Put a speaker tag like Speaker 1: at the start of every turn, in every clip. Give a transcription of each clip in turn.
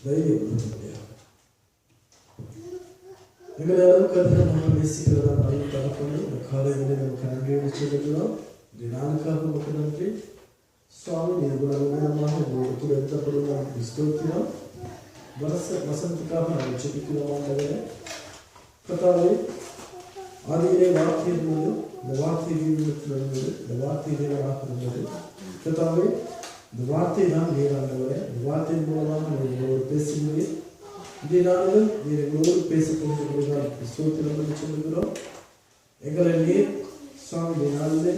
Speaker 1: தைரியப்படுத்த எங்களை அளவுக்கு அதில் நம்ம நேசிக்கிறதா நல்ல தரப்பண்ணி இந்த காலையிலே நமக்கு நன்றியோடு சொல்லிக்கலாம். இது நாளுக்காக நமக்கு நன்றி சுவாமி. நீ இவ்வளவு நேரமாக உங்களோட கூட எத்தப்படுவதாக ஸ்தோத்திரம். வசனத்துக்காக நாங்கள் ஜெபிக்கிறோம். கர்த்தாவே, ஆதியிலே வார்த்தை இருந்தது, இந்த வார்த்தை ஜீவனத்தில் இருந்தது, இந்த வார்த்தை தேவனாக இருந்தது. கர்த்தாவே, இந்த வார்த்தை தான் நீராண்டவரே. இந்த வார்த்தையின் மூலமாக நீங்கள் எங்களோடு பேசுகிறீர்கள். இதே நாளிலும் நீர் எங்களோடு பேசிக்கொண்டிருக்கிறீர்கள். ஸ்தோத்திரம் சொல்லுகிறோம். எங்களை நீர் சுவாமி நாளிலே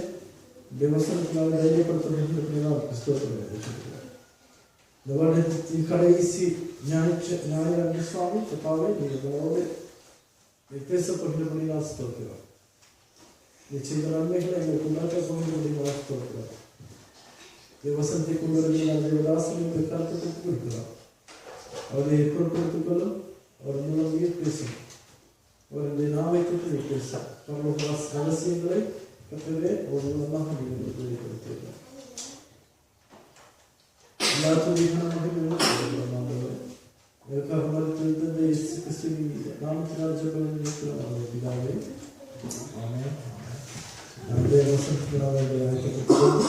Speaker 1: இந்த வசனத்தினால் தைரியப்படுத்த ஸ்தோத்திரம். இந்த வருடத்தின் கடைசி ஞாயிறு சுவாமி கர்த்தாவே, நீர் எங்களோடு பேசப்படுகிறபடி நான் ஸ்தோத்திரம். நீ செய்த நன்மைகளை எங்களுக்கு உண்டாக்க போகிறபடி நான் ஸ்தோத்திரம். வசனத்தை கொண்டு வருகிற தேவதாசனுடைய கருத்துக்கு கொடுக்கிறோம். அவரை பொறுப்படுத்திக் கொள்ளும். அவர் மூலம் நீர் பேசும். அவருடைய நாமத்தை பேசும். அவருடைய ரகசியங்களை கற்றவே அவர் மூலமாக நீங்கள் வெளிப்படுத்தீர்கள். எனக்காக மறுத்திருந்த இயேசு கிறிஸ்துவின் நாமத்தினால் ஜெபம் நினைக்கிறோம் பிதாவே. ஆமென். நம்முடைய வசனத்தினால் அழைக்கப்பட்டது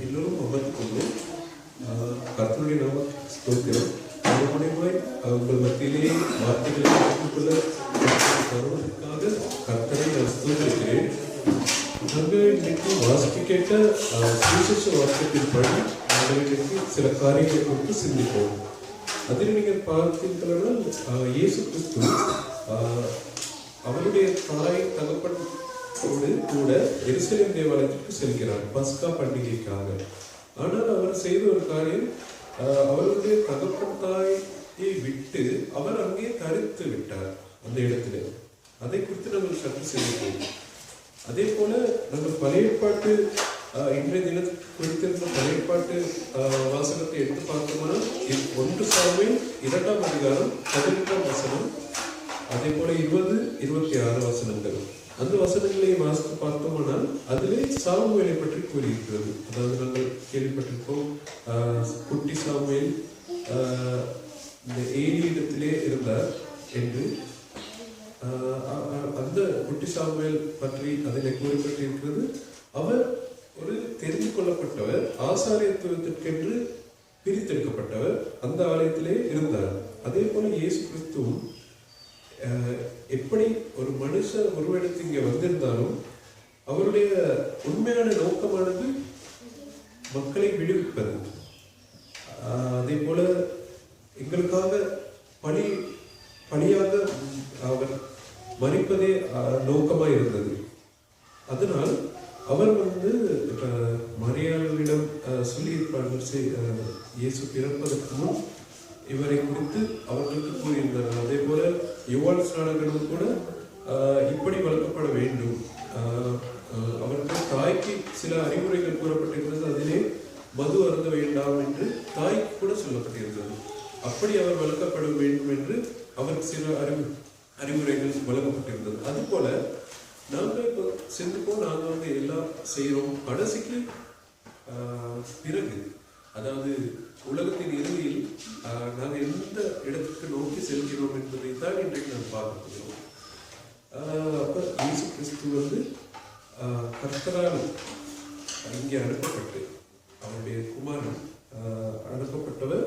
Speaker 2: எல்லோரும் அமர்ந்துக்கொண்டு கர்த்தருடைய நாம ஸ்தோத்திரம். மறுபடியும் உங்கள் மத்தியிலே வார்த்தைகளை கற்றுக்கொள்ள வருவதற்காக கர்த்தரை நான் ஸ்தோத்திரிக்கிறேன். நாங்கள் இன்றைக்கு வாசிக்க கேட்ட சுவிசேஷ வாக்கியத்தின் படி நாங்கள் இன்றைக்கு சில காரியங்களை குறித்து சிந்திப்போம். அதில் நீங்கள் பார்த்தீர்களால் இயேசு கிறிஸ்து அவருடைய தாய் தகப்பனோடு கூட எருசலேம் தேவாலயத்திற்கு செல்கிறார் பஸ்கா பண்டிகைக்காக. ஆனால் அவர் செய்த ஒரு காரியம், அவருடைய தகப்பன் தாயை விட்டு அவர் அங்கே தரித்து விட்டார் அந்த இடத்துல. அதை குறித்து நாங்கள் சற்று சிந்திப்போம். அதே போல நாங்கள் பழைய பாட்டு இன்றைய தினத்துக்கு குறித்திருந்த பழைய பாட்டு வாசகத்தை எடுத்து பார்த்தோம்னா 1 சாமுவேல் 2ஆம் அதிகாரம் 18ஆம் வசனம், அதே போல 20-26 வசனங்கள். அந்த வசனங்களை வாசித்து பார்த்தோம்னால் அதிலே சாமுவேலை பற்றி கூறியிருக்கிறது. அதாவது நாங்கள் கேள்விப்பட்டிருக்கோம், குட்டி சாமுவேல் இந்த ஏலியிடத்திலே இருந்தார் என்று. அந்த குட்டி சாமுவேல் பற்றி அதில் கூறப்பட்டிருக்கிறது. அவர் ஒரு தெரிந்து கொள்ளப்பட்டவர், ஆசாரியத்துவத்திற்கென்று பிரித்தெடுக்கப்பட்டவர், அந்த ஆலயத்திலே இருந்தார். அதே போல இயேசு கிறிஸ்துவும் எப்படி ஒரு மனுஷர் ஒருவரிடத்து இங்கே வந்திருந்தாலும் அவருடைய உண்மையான நோக்கமானது மக்களை விடுவிப்பது. அதே போல எங்களுக்காக பலியாக அவர் மரிப்பதே நோக்கமாக இருந்தது. அதனால் அவர் மரியாளிடம் சொல்லியிருப்பார்கள், இயேசு பிறப்பதற்கு முன் இவரை குறித்து அவர்களுக்கு கூறியிருந்தார்கள். அதே போல யோவான் ஸ்நானகனும் கூட இப்படி வளர்க்கப்பட வேண்டும். அவருக்கு தாய்க்கு சில அறிவுரைகள் கூறப்பட்டிருந்தது. அதிலே மது அருந்த வேண்டாம் என்று தாய்க்கு கூட சொல்லப்பட்டிருந்தது. அப்படி அவர் வளர்க்கப்பட வேண்டும் என்று அவருக்கு சில அறிவுரைகள் வழங்கப்பட்டிருந்தது. அதுபோல நாங்கள் இப்போ சிந்திப்போம், நாங்கள் எல்லாம் செய்கிறோம். கடைசிக்கு பிறகு, அதாவது உலகத்தின் இறுதியில் நாங்கள் எந்த இடத்துக்கு நோக்கி செல்கிறோம் என்பதை தான் இன்றைக்கு நாம் பார்க்க போகிறோம். அப்போ இயேசு கிறிஸ்து கர்த்தரால் இங்கே அனுப்பப்பட்டு, அவருடைய குமாரன் அனுப்பப்பட்டவர்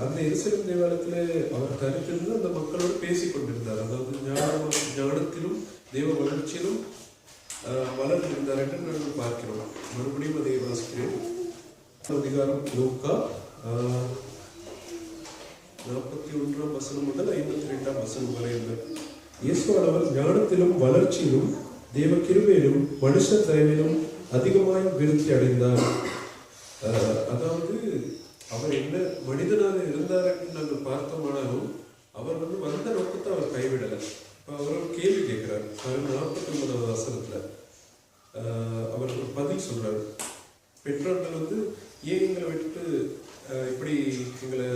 Speaker 2: அந்த எருசலேம் தேவாலயத்தில் அவர் தரித்திருந்து அந்த மக்களோடு பேசி கொண்டிருந்தார். அதாவது ஞானத்திலும் தேவ வளர்ச்சியிலும் வளர்ந்திருந்தார் என்று நாங்கள் பார்க்கிறோம். மறுபடியும் அதை வாசிக்கிறேன். அதிகாரம் லூக்கா 41ஆம் வசனம் முதல் 52ஆம் வசனம் வரை உள்ள இயேசுவானவர் ஞானத்திலும் வளர்ச்சியிலும் தேவ கிருபையிலும் மனுஷ தயவிலும் அதிகமாய் விருத்தி அடைந்தார். அதாவது அவர் என்ன மனிதனாக இருந்தார் என்று நாங்கள் பார்த்தோமானாலும் அவர் வந்த நோக்கத்தை அவர் கைவிடலை. அவர் ஒரு கேள்வி கேட்கிறார். 49ஆவது வசனத்துல அவர் பதில் சொல்றாரு. பெற்றோர்கள் ஏன் எங்களை விட்டுட்டு இப்படி எங்களை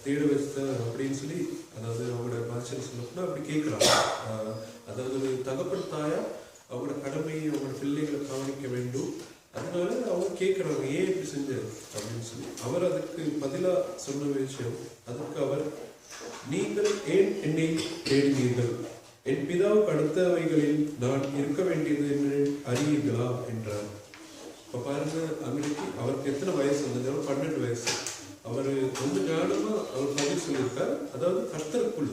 Speaker 2: தேட வச்ச அப்படின்னு சொல்லி, அதாவது அவங்களோட பாஷையில் சொல்லணும்னா அப்படி கேட்குறாங்க. அதாவது தகப்பன் தாயா அவங்களோட கடமையை அவங்களோட பிள்ளைகளை கவனிக்க வேண்டும். அதனால அவங்க கேட்குறாங்க, ஏன் இப்படி செஞ்ச அப்படின்னு அப்படின்னு சொல்லி அவர் அதுக்கு பதிலாக சொன்ன விஷயம், அதுக்கு அவர், நீங்கள் ஏன் என்னை தேடினீர்கள், என் பிதாவுக்கு அடுத்தவைகளில் நான் இருக்க வேண்டியது என்று அறியீர்களா என்றார். இப்போ பாருங்க, அன்னைக்கு அவருக்கு எத்தனை வயசு இருந்தது? 12 வயசு. அவர் ரொம்ப ஞானமா அவர் பதில் சொல்லியிருக்கார். அதாவது கர்த்தருக்குள்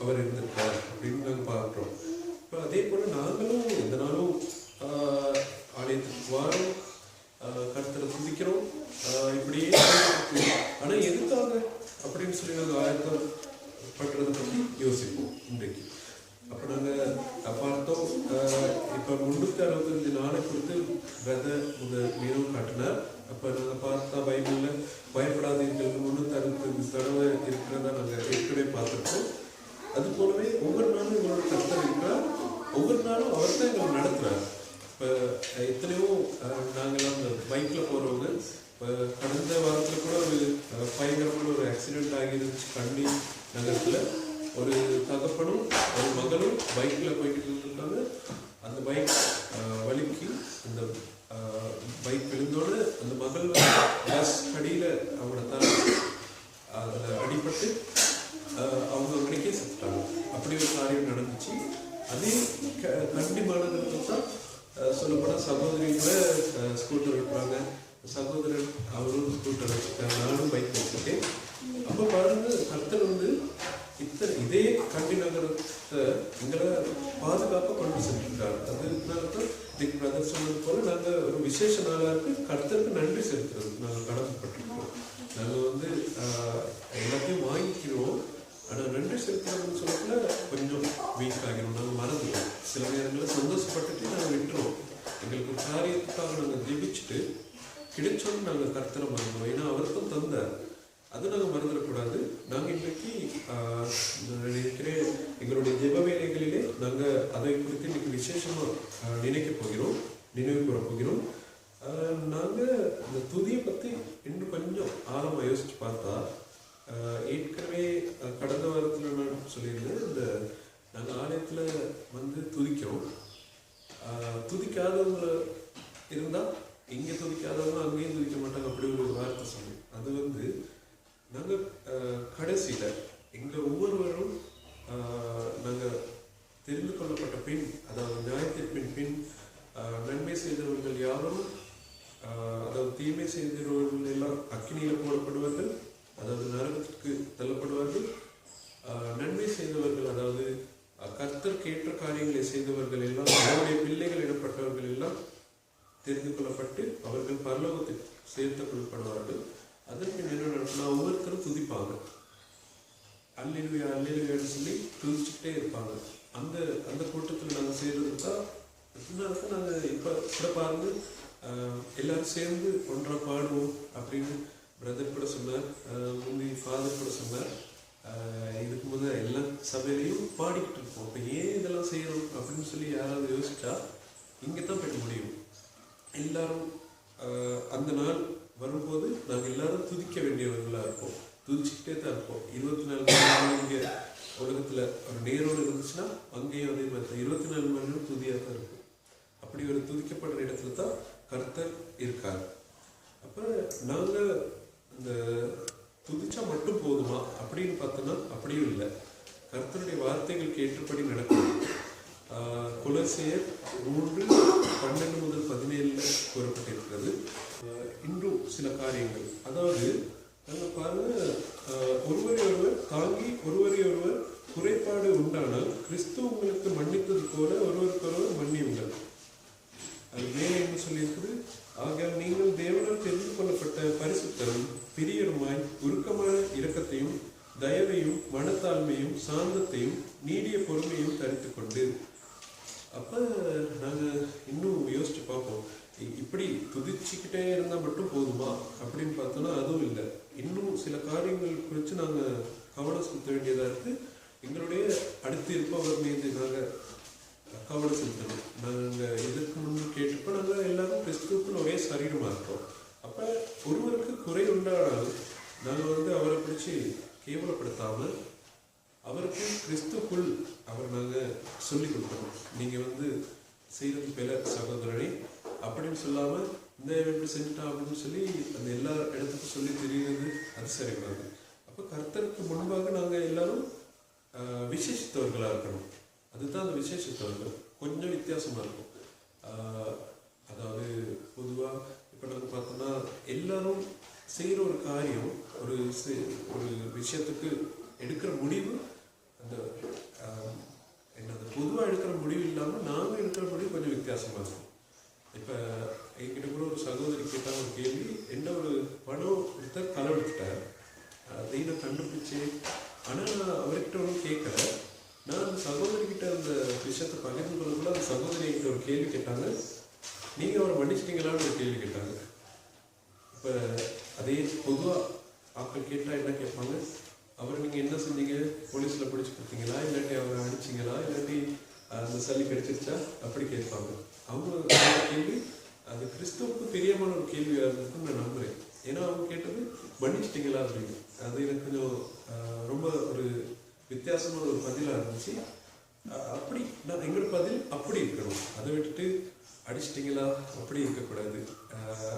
Speaker 2: அவர் இருந்திருக்கார் அப்படின்னு நாங்கள் பார்க்குறோம். இப்போ அதே போல நாங்களும் எந்த நாளும் ஆலயத்துக்கு வாரோம், கர்த்தரை துதிக்கிறோம், இப்படியே. ஆனால் எதுக்காக அப்படின்னு சொல்லி நாங்கள் ஆயத்தம் பண்றதை பற்றி யோசிப்போம் இன்றைக்கு. அப்போ நாங்கள் பார்த்தோம், இப்போ 365 நாளை குறித்து பிரதர் நினைவு காட்டினார். அப்போ நாங்கள் பார்த்தா பைபிளில் பயப்படாதீர்கள் 365 தடவை இருக்கிறதா நாங்கள் ஏற்கனவே பார்த்துருக்கோம். அது போலவே ஒவ்வொரு நாளும் எங்களோட கர்த்தர் இருக்கிறார், ஒவ்வொரு நாளும் அவர் தான் எங்களை நடத்துகிறார். இப்போ எத்தனையோ நாங்கள்லாம் அந்த பைக்கில் போகிறவங்க, இப்போ கடந்த வாரத்தில் கூட ஒரு பயங்கரமான ஒரு ஆக்சிடென்ட் ஆகிருந்துச்சு. கண்டி நகரத்தில் ஒரு தகப்பனும் ஒரு மகளும் பைக்கில் போய்கிட்டு இருந்திருக்காங்க. அந்த பைக் வலிக்கு அந்த பைக் விழுந்தோடு அந்த மகள் கேஸ் கடியில் அவங்களோட தலை அதில் அடிபட்டு அவங்க அன்றைக்கே செத்துட்டாங்க. அப்படி ஒரு காரியம் நடந்துச்சு. அதே கண்டி மாநகரத்தில் தான் சொல்லப்போனால் சகோதரி கூட ஸ்கூட்டர் வைக்கிறாங்க, சகோதரன் அவரும் ஸ்கூட்டர் வச்சுருக்காங்க, நானும் பைக் வச்சுருக்கேன். அப்போ பாருங்க, கர்த்தர் வந்து இதே கண்டி நகரத்தை எங்களை பாதுகாப்பாக கொண்டு சென்றிருக்காரு. அதனால தான் இன்னைக்கு பிரதர் சொன்னது போல நாங்கள் ஒரு விசேஷ நாளாக கர்த்தருக்கு நன்றி செலுத்துறது நாங்கள் கடமைப்பட்டிருக்கோம். நாங்கள் வந்து எல்லாத்தையும் வாங்கிக்கிறோம், ஆனால் நன்றி செலுத்துறதுன்னு சொல்லக்குள்ள கொஞ்சம் வீக் ஆகிடும், நாங்கள் மறந்துடுவோம். சில நேரங்களில் சந்தோஷப்பட்டுட்டு நாங்கள் விட்டுருவோம். எங்களுக்கு ஒரு காரியத்துக்காக நாங்கள் ஜெபிச்சுட்டு கிடைச்சோன்னு நாங்கள் கர்த்தரை மறந்துடுவோம். ஏன்னா அவருக்கும் தந்தார், அது நாங்கள் மறந்துடக்கூடாது. நாங்கள் இன்றைக்கு நினைக்கிறேன் எங்களுடைய ஜெப வேலைகளிலே நாங்கள் அதை குறித்து இன்றைக்கு விசேஷமாக நினைக்க போகிறோம், நினைவு கூற போகிறோம். நாங்கள் இந்த துதியை பற்றி இன்னும் கொஞ்சம் ஆழமாக யோசித்து பார்த்தா, ஏற்கனவே கடந்த வாரத்தில் நான் சொல்லியிருந்தேன், இந்த நாங்கள் ஆலயத்தில் வந்து துதிக்கிறோம். துதிக்காதவங்க இருந்தால் இங்கே துதிக்காதவங்க அங்கேயும் துதிக்க மாட்டாங்க, அப்படி ஒரு வார்த்தை சொன்னேன். அது வந்து நாங்கள் கடைசியில் எங்கள் ஒவ்வொருவரும் நாங்கள் தெரிந்து கொள்ளப்பட்ட பின், அதாவது நியாயத்திற்பின் பின் நன்மை செய்தவர்கள் யாரும், அதாவது தீமை செய்தவர்கள் எல்லாம் அக்கினியில் போடப்படுவார்கள், அதாவது நரகத்திற்கு தள்ளப்படுவார்கள். நன்மை செய்தவர்கள், அதாவது கர்த்தருக்கு ஏற்ற காரியங்களை செய்தவர்கள் எல்லாம், அவருடைய பிள்ளைகள் இடப்பட்டவர்கள் எல்லாம் தெரிந்து கொள்ளப்பட்டு அவர்கள் பரலோகத்தில் சேர்த்துக் கொள்ளப்படுவார்கள். அதற்கு என்ன நடக்கும்னா, ஒவ்வொருத்தரும் துதிப்பாங்க, அல்லேலூயா அல்லேலூயான்னு சொல்லி துதிச்சுட்டே இருப்பாங்க. அந்த அந்த கூட்டத்தில் நாங்கள் சேர்றது தான். இதனால நாங்கள் இப்போ கூட பாருங்க, எல்லாரும் சேர்ந்து ஒன்றாக பாடுவோம் அப்படின்னு பிரதர் கூட சொன்னார், முந்தி ஃபாதர் கூட சொன்னார். இதுக்கு முதல் எல்லா சபையிலையும் பாடிக்கிட்டு இருப்போம். இப்போ ஏன் இதெல்லாம் செய்யணும் அப்படின்னு சொல்லி யாராவது யோசிச்சா இங்கே தான் போய்ட்டு முடியும். எல்லாரும் அந்த நாள் வரும்போது நாங்கள் எல்லாரும் துதிக்க வேண்டியவர்களாக இருப்போம், துதிச்சுக்கிட்டே தான் இருப்போம். 24 மணி நேரம் இங்கே உலகத்தில் ஒரு நேரோடு இருந்துச்சுன்னா அங்கேயும் அதே மாதிரி தான் 24 மணி நேரம் துதியாக தான் இருக்கும். அப்படி ஒரு துதிக்கப்படுற இடத்துல தான் கர்த்தர் இருக்கார். அப்போ நாங்கள் இந்த துதிச்சா மட்டும் போதுமா அப்படின்னு பார்த்தோன்னா அப்படியும் இல்லை. கர்த்தருடைய வார்த்தைகளுக்கு ஏற்றபடி நடக்கணும். கொலோசியர் 3:12 முதல் 17 கூறப்பட்டிருக்கிறது. இன்றும் சில காரியங்கள், அதாவது நாங்கள் பாருங்க, ஒருவரை ஒருவர் தாங்கி ஒருவரை ஒருவர் குறைபாடு உண்டானால் கிறிஸ்து உங்களுக்கு மன்னித்தது போல ஒருவருக்கொருவர் மன்னியுங்கள். அது மேலே என்ன சொல்லியிருக்குது? ஆகையால் நீங்கள் தேவனால் தெரிந்து கொள்ளப்பட்ட பரிசுத்தரும் பிரியருமாய் உருக்கமான இரக்கத்தையும் தயவையும் மனத்தாழ்மையும் சாந்தத்தையும் நீடிய பொறுமையும் தரித்து கொண்டு. அப்போ நாங்கள் இன்னும் யோசிச்சு பார்ப்போம், இப்படி துதிச்சுக்கிட்டே இருந்தால் மட்டும் போதுமா அப்படின்னு பார்த்தோன்னா அதுவும் இல்லை. இன்னும் சில காரியங்கள் குறித்து நாங்கள் கவனம் செலுத்த வேண்டியதாக இருக்குது. எங்களுடைய அடுத்து இருப்பவர் மீது நாங்கள் கவனம் செலுத்தணும். நாங்கள் இதற்கு முன்பு கேட்டப்போ நாங்கள் எல்லாரும் கிறிஸ்துவுக்குள் ஒரே சரீரமாக இருக்கோம். அப்போ ஒருவருக்கு குறை உண்டானாலும் நாங்கள் வந்து அவரை பிடிச்சி கேவலப்படுத்தாமல் அவருக்கு கிறிஸ்துக்குள் அவர் நாங்கள் சொல்லி கொடுக்கணும். நீங்கள் வந்து செய்கிறது பிற சகோதரனை அப்படின்னு சொல்லாமல் இந்த எப்படி செஞ்சுட்டா அப்படின்னு சொல்லி அந்த எல்லா அது சரிவராது. அப்போ கர்த்தருக்கு முன்பாக நாங்கள் எல்லாரும் விசேஷித்தவர்களாக இருக்கணும். அதுதான் அந்த விசேஷித்தவர்கள். கொஞ்சம் வித்தியாசமாக இருக்கும். அதாவது பொதுவாக இப்போ நாங்கள் பார்த்தோம்னா எல்லாரும் செய்கிற ஒரு காரியம், ஒரு விஷயத்துக்கு எடுக்கிற முடிவு, அந்த என்னது பொதுவாக எடுக்கிற முடிவு இல்லாமல் நாங்கள் எடுக்கிற முடிவு கொஞ்சம் வித்தியாசமாக இருக்கும். இப்போ என்கிட்ட கூட ஒரு சகோதரி கேட்டால் ஒரு கேள்வி, என்ன ஒரு பணம் ஒருத்தர் களவெடுத்துட்டார், அதை நான் கண்டுபிடிச்சி, ஆனால் நான் அவர்கிட்ட ஒன்றும் கேட்கல. நான் அந்த சகோதரிக்கிட்ட அந்த விஷயத்தை பகிர்ந்து கொள்ளக்குள்ள அந்த சகோதரி என்கிட்ட ஒரு கேள்வி கேட்டாங்க, நீங்கள் அவரை மன்னிச்சிட்டீங்களான்னு ஒரு கேள்வி கேட்டாங்க. இப்போ அதே பொதுவாக ஆட்கள் கேட்டால் என்ன கேட்பாங்க, அவர் நீங்கள் என்ன செஞ்சீங்க, போலீஸில் பிடிச்சி கொடுத்தீங்களா, இல்லாட்டி அவரை அடிச்சிங்களா, இல்லாட்டி அந்த சளி கடிச்சிருச்சா, அப்படி கேட்பாங்க. அவங்க கேள்வி அது கிறிஸ்துவுக்கு பிரியமான ஒரு கேள்வியாக இருந்ததுன்னு நான் நம்புகிறேன். ஏன்னா அவங்க கேட்டது மன்னிச்சிட்டிங்களா அப்படின்னு. அது எனக்கு கொஞ்சம் ரொம்ப ஒரு வித்தியாசமான ஒரு பதிலாக இருந்துச்சு. அப்படி நான் எங்களோட பதில் அப்படி இருக்கணும். அதை விட்டுட்டு அடிச்சிட்டிங்களா அப்படி இருக்கக்கூடாது,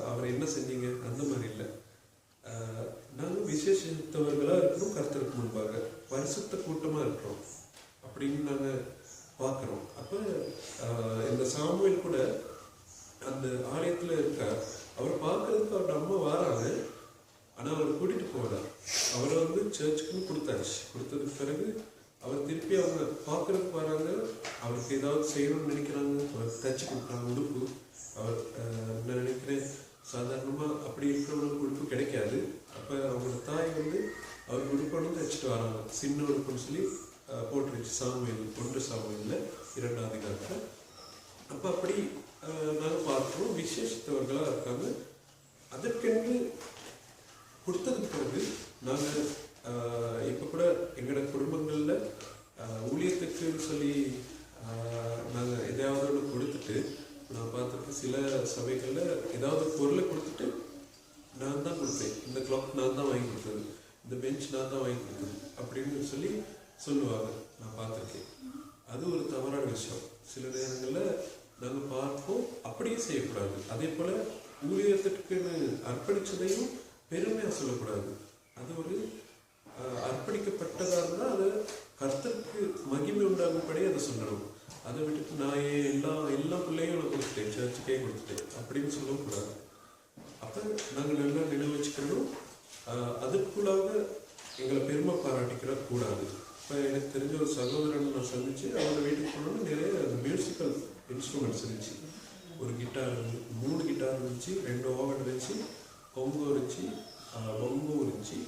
Speaker 2: அவர் என்ன செஞ்சீங்க அந்த மாதிரி இல்லை. நாங்கள் விசேஷித்தவர்களாக இருக்கிறோம், கர்த்தருக்கு முன்பாக பரிசுத்த கூட்டமாக இருக்கிறோம் அப்படின்னு நாங்கள் பார்க்குறோம். அப்போ இந்த சாமுவேல் கூட அந்த ஆலயத்தில் இருக்க அவரை பார்க்கறதுக்கு அவர் அம்மா வராங்க, ஆனால் அவர் கூட்டிகிட்டு போகல. அவரை வந்து சர்ச்சுக்குன்னு கொடுத்தாச்சு. கொடுத்ததுக்கு பிறகு அவர் திருப்பி அவங்க பார்க்கறதுக்கு வராங்க, அவருக்கு ஏதாவது செய்யணும்னு நினைக்கிறாங்க, அவர் தச்சு கொடுக்குறாங்க உடுப்பு. அவர் நான் நினைக்கிறேன் சாதாரணமாக அப்படி இருக்கிறவங்களுக்கு உடுப்பு கிடைக்காது. அப்போ அவங்களோட தாய் வந்து அவருக்கு உடுப்பணும் தைச்சிட்டு வராங்க, சின்ன உடுப்புன்னு சொல்லி போட்டுருச்சு. சாமுவேல் 1 சாமுவேலில் 2ஆம் அதிகாரத்தில். அப்போ அப்படி நாங்கள் பார்க்குறோம், விசேஷித்தவர்களாக இருக்காங்க. அதற்கென்று கொடுத்ததுக்கு பிறகு நாங்கள் இப்போ கூட எங்களோட குடும்பங்களில் ஊழியத்துக்குன்னு சொல்லி நாங்கள் எதையாவது ஒன்று கொடுத்துட்டு, நான் பார்த்துருக்கேன் சில சபைகளில் ஏதாவது பொருளை கொடுத்துட்டு நான் தான் கொடுத்தேன், இந்த கிளாக் நான் தான் வாங்கி கொடுத்தது, இந்த பெஞ்ச் நான் தான் வாங்கி கொடுத்தது அப்படின்னு சொல்லி சொல்லுவாங்க. நான் பார்த்துருக்கேன். அது ஒரு தவறான விஷயம். சில நேரங்களில் நாங்கள் பார்ப்போம், அப்படியே செய்யக்கூடாது. அதே போல் ஊழியத்திற்குன்னு அர்ப்பணித்ததையும் பெருமையாக சொல்லக்கூடாது. அது ஒரு அர்ப்பணிக்கப்பட்டதாக இருந்தால் அதை கர்த்தருக்கு மகிமை உண்டாகும்படி அதை சொல்லணும். அதை விட்டுட்டு நான் எல்லா பிள்ளையும் நான் கொடுத்துட்டேன், சர்ச்சுக்கே கொடுத்துட்டேன் அப்படின்னு சொல்லக்கூடாது. அப்போ நாங்கள் நல்லா நினைவு வச்சுக்கணும். அதுக்குள்ளாக எங்களை பெருமை பாராட்டிக்கிற கூடாது. இப்போ எனக்கு தெரிஞ்ச ஒரு சகோதரன் நான் சந்திச்சு அவங்க வீட்டுக்கு போனோம்னா நிறைய மியூசிக்கல் இன்ஸ்ட்ருமெண்ட்ஸ் இருந்துச்சு. ஒரு கிட்டார், 3 கிட்டார் இருந்துச்சு, 2 ஓவன் இருந்துச்சு, கொம்பு இருந்துச்சு, பொம்பு இருந்துச்சு.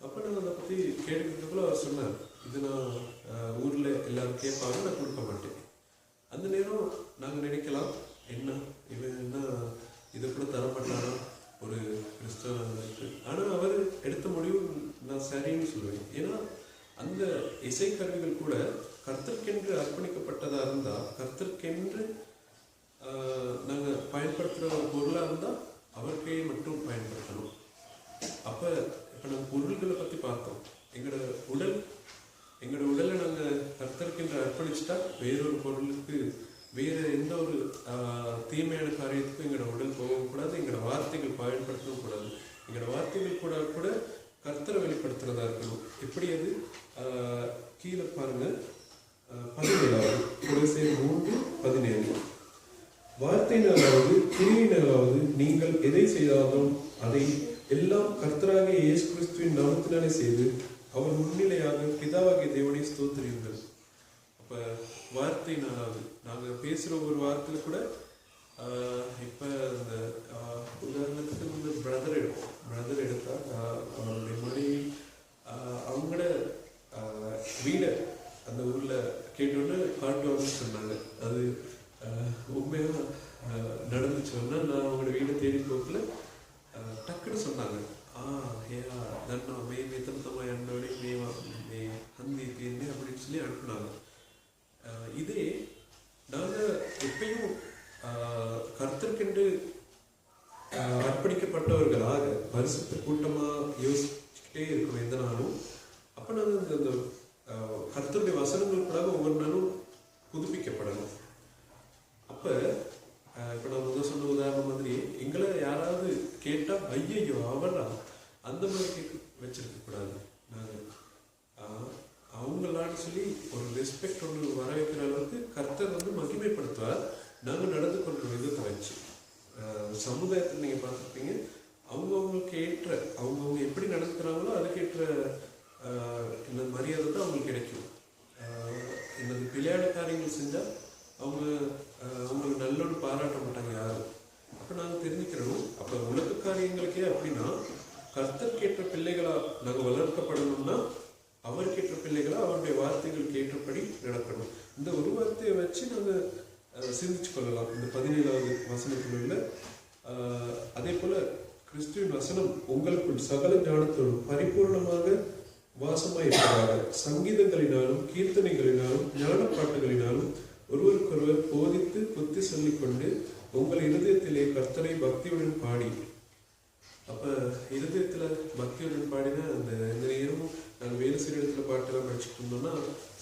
Speaker 2: அப்போ நான் அதை பற்றி கேட்டுக்கிறதுக்குள்ள அவர் சொன்னார், இது நான் ஊரில் எல்லாரும் கேட்பாங்க, நான் கொடுக்க மாட்டேன். அந்த நேரம் நாங்கள் நினைக்கலாம், என்ன இவன் என்ன இதை கூட தரமாட்டானா ஒரு கிறிஸ்தவனுக்கு. ஆனால் அவர் எடுத்த முடிவு நான் சரின்னு சொல்லுவேன். ஏன்னா அந்த இசைக்கருவிகள் கூட கர்த்தர்க்கென்று அர்ப்பணிக்கப்பட்டதாக இருந்தால், கர்த்தர்க்கென்று நாங்கள் பயன்படுத்துகிற ஒரு பொருளாக இருந்தால் அவருக்கே மட்டும் பயன்படுத்தணும். அப்போ இப்போ நம்ம பொருள்களை பற்றி பார்த்தோம். எங்களோட உடலை நாங்கள் கர்த்தர்க்கென்று அர்ப்பணிச்சுட்டா வேறொரு பொருளுக்கு, வேறு எந்த ஒரு தீமையான காரியத்துக்கும் எங்களோட உடல் போகக்கூடாது. எங்களோட வார்த்தைகள் பயன்படுத்தவும் கூடாது. எங்களோட வார்த்தைகள் கூட கர்த்தரை வெளிப்படுத்துறதா இருக்கணும். எப்படி அது கீழே பாருங்க, 17 கொலோசியர் 3:17. வார்த்தையினாலாவது கிரியினாலாவது நீங்கள் எதை செய்தாலும் அதை எல்லாம் கர்த்தராகிய இயேசு கிறிஸ்துவின் நாமத்தினாலே செய்து அவர் முன்னிலையாக பிதாவாகிய தேவனை ஸ்தோத்திரியுங்கள். அப்போ வார்த்தையினாலாவது நாங்கள் பேசுகிற ஒரு வார்த்தையில் கூட இப்போ இந்த உதாரணத்துக்கு இந்த பிரதர் எடுத்தால் அவருடைய மனைவி அவங்களோட வீடை அந்த ஊரில் கேட்டோன்னு காட்டுவாங்கன்னு சொன்னாங்க. அது உண்மையாக நடந்துச்சோன்னா நான் அவங்களோட வீடை தேடி போகல டக்குன்னு சொன்னாங்க, ஏயா தன்னா மே மித்தமாக என்னோட மே ஹந்தி தேர்ந்து அப்படின்னு சொல்லி அனுப்புனாங்க. இதே நாங்கள் எப்பயும் கர்த்தர்க்கென்று அர்ப்பணிக்கப்பட்டவர்களாக பரிசுத்த கூட்டமாக யோசிச்சுக்கிட்டே இருக்கணும் எந்த நாளும். அப்போ நாங்கள் இந்த கர்த்தருடைய வசனங்கள் கூட ஒவ்வொரு நாளும் புதுப்பிக்கப்படணும். அப்போ இப்போ நான் சொன்ன உதாரணம் மாதிரி எங்களை யாராவது கேட்டால் ஐயோ அவரா அந்த மாதிரி வச்சிருக்க கூடாது. நாங்கள் அவங்களான்னு சொல்லி ஒரு ரெஸ்பெக்ட் ஒன்று வர வைக்கிற அளவுக்கு கர்த்தர் வந்து மகிமைப்படுத்துவார். நாங்கள் நடந்து கொண்ட விதத்தை வச்சு சமுதாயத்தில் நீங்கள் பார்த்துருப்பீங்க, அவங்கவுங்களுக்கு ஏற்ற அவங்கவுங்க எப்படி நடந்துக்கிறாங்களோ அதுக்கேற்ற இந்த மரியாதை தான் அவங்களுக்கு கிடைக்கும். என்னது விளையாட காரியங்கள் செஞ்சால் அவங்களுக்கு நல்லோன்னு பாராட்ட மாட்டாங்க யாரும். அப்போ நாங்கள் தெரிஞ்சுக்கிறோம், அப்போ உலக காரியங்களுக்கே அப்படின்னா கர்த்தர்க்கேற்ற பிள்ளைகளா நாங்கள் வளர்க்கப்படணும்னா அவருக்கேற்ற பிள்ளைகளா அவருடைய வார்த்தைகளுக்கு ஏற்றபடி நடக்கணும். இந்த ஒரு வார்த்தையை வச்சு நாங்கள் சிந்திச்சு கொள்ளலாம். இந்த 17வது வசனத்தில் உள்ள அதே போல கிறிஸ்துவின் வசனம் உங்களுக்குள் சகல ஞானத்தோடும் பரிபூர்ணமாக வாசமாயிருப்பதாக சங்கீதங்களினாலும் கீர்த்தனைகளினாலும் ஞான பாட்டுகளினாலும் ஒருவருக்கொருவர் போதித்து புத்தி சொல்லிக்கொண்டு உங்கள் இருதயத்திலே கர்த்தரை பக்தியுடன் பாடி. அப்ப இருதயத்துல பக்தியுடன் பாடினா அந்த எந்த நேரமும் நாங்கள் வேறு சில இடத்துல பாட்டெல்லாம் படிச்சுட்டு இருந்தோம்னா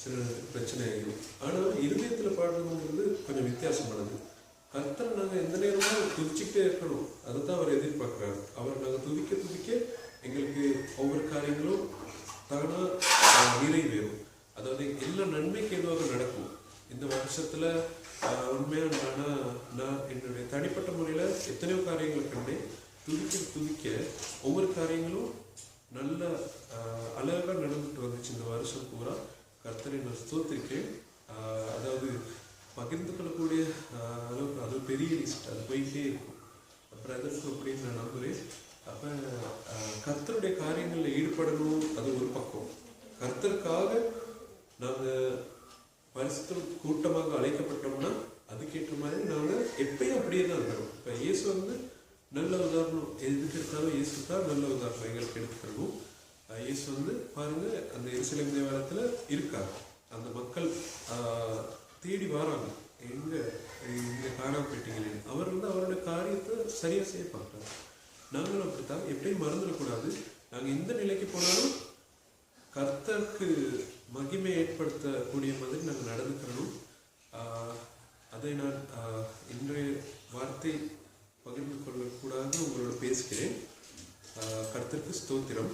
Speaker 2: சில பிரச்சனை ஆகிடும். ஆனா இருதயத்துல பாடுறதுங்கிறது கொஞ்சம் வித்தியாசமானது. கர்த்தரை நாங்கள் எந்த நேரமும் துதிச்சுக்கிட்டே இருக்கணும், அதுதான் அவர் எதிர்பார்க்கிறாரு. அவர் நாங்கள் துதிக்க துதிக்க எங்களுக்கு ஒவ்வொரு காரியங்களும் தானா நிறைவேறும். அதாவது எல்லா நன்மைக்கு எதுவாக நடக்கும். இந்த வருஷத்துல உண்மையாக நான் என்னுடைய தனிப்பட்ட முறையில எத்தனையோ காரியங்களை கண்டேன். துதிக்க துதிக்க ஒவ்வொரு காரியங்களும் நல்ல அழகாக நடந்துட்டு வந்துச்சு. இந்த வருஷம் பூரா கர்த்தரை நான் ஸ்தோத்திரிக்கேன். அதாவது பகிர்ந்து கொள்ளக்கூடிய அளவுக்கு அது பெரிய லிஸ்ட், அது போயிட்டே இருக்கும். பிரதர்ஸ் அப்படின்னு நான் நம்புறேன். அப்போ கர்த்தருடைய காரியங்களில் ஈடுபடணும், அது ஒரு பக்கம். கர்த்தருக்காக நாங்கள் பரிசுத்த கூட்டமாக அழைக்கப்பட்டோம்னா அதுக்கேற்ற மாதிரி நாங்கள் எப்பயும் அப்படியே தான் இருக்கணும். இப்போ இயேசு வந்து நல்ல உதாரணம், எதுக்கு எடுத்தாலும் இயேசு தான் நல்ல உதாரணம் எங்களுக்கு எடுத்துக்கணும். இயேசு வந்து பாருங்க, அந்த எருசலேம் தேவாலயத்தில் இருக்காரு. அந்த மக்கள் தேடி வராங்க, எங்க காணாம போயிட்டீங்களே. அவர் வந்து அவரோட காரியத்தை சரியா செய்ய பார்க்குறாரு. நாங்களும் அப்படித்தான், எப்படியும் மறந்துடக்கூடாது. நாங்கள் எந்த நிலைக்கு போனாலும் கர்த்தருக்கு மகிமை ஏற்படுத்தக்கூடிய மாதிரி நாங்கள் நடந்துக்கிறோம். அதை நான் இன்றைய வார்த்தை பகிர்ந்து கொள்ளக்கூடாது உங்களோட பேசுகிறேன். கர்த்தருக்கு ஸ்தோத்திரம்.